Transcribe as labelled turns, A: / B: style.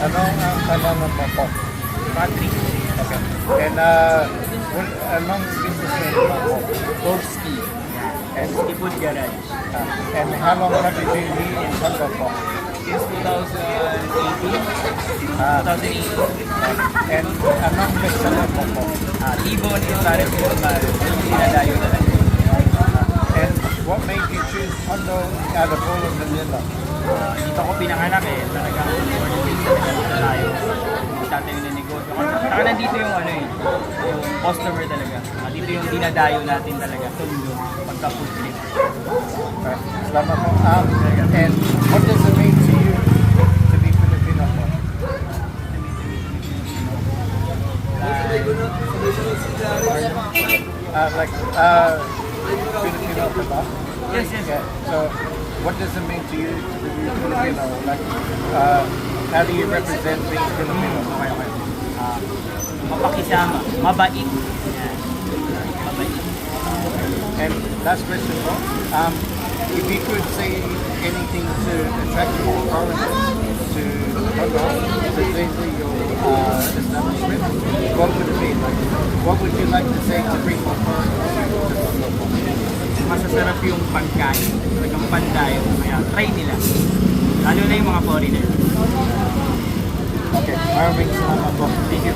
A: Anong kailangan mo po?
B: Patrick.
A: Okay. And anong business name mo po?
B: Golski.
A: And,
B: Ski Food Garage.
A: and how long have you been here in Tondo po?
B: Since 2018. 2018.
A: And anong bestseller mo po?
B: T-bone is Paris Formal. Dinadayo talaga.
A: And what made you choose Tondo out of all of Manila?
B: Dito ako pinanganak eh. Talagang born and raised talaga dito tayo. Tatay yung negosyo. Saka nandito yung ano eh. Yung customer talaga. Dito yung dinadayo natin talaga. Tondo. Pagka-food trip.
A: Salamat po. And what does it mean to you to be Filipino po? Filipino ka ba?
B: Yes, yes.
A: Yeah. So, what does it mean to you to be Filipino? Like, how do you represent being Filipino?
B: Mapakisama. Mabait. Yan. Mabait.
A: And last question po, if you could say anything to attract more foreigners to Tondo, to visit your establishment, what would it be? Like, what would you like to say to bring more foreigners to Tondo po?
B: Masasarap yung pagkain. Talagang pandayo. Kaya try nila. Lalo na yung mga foreigner.
A: Okay, maraming salamat po.
B: Thank you.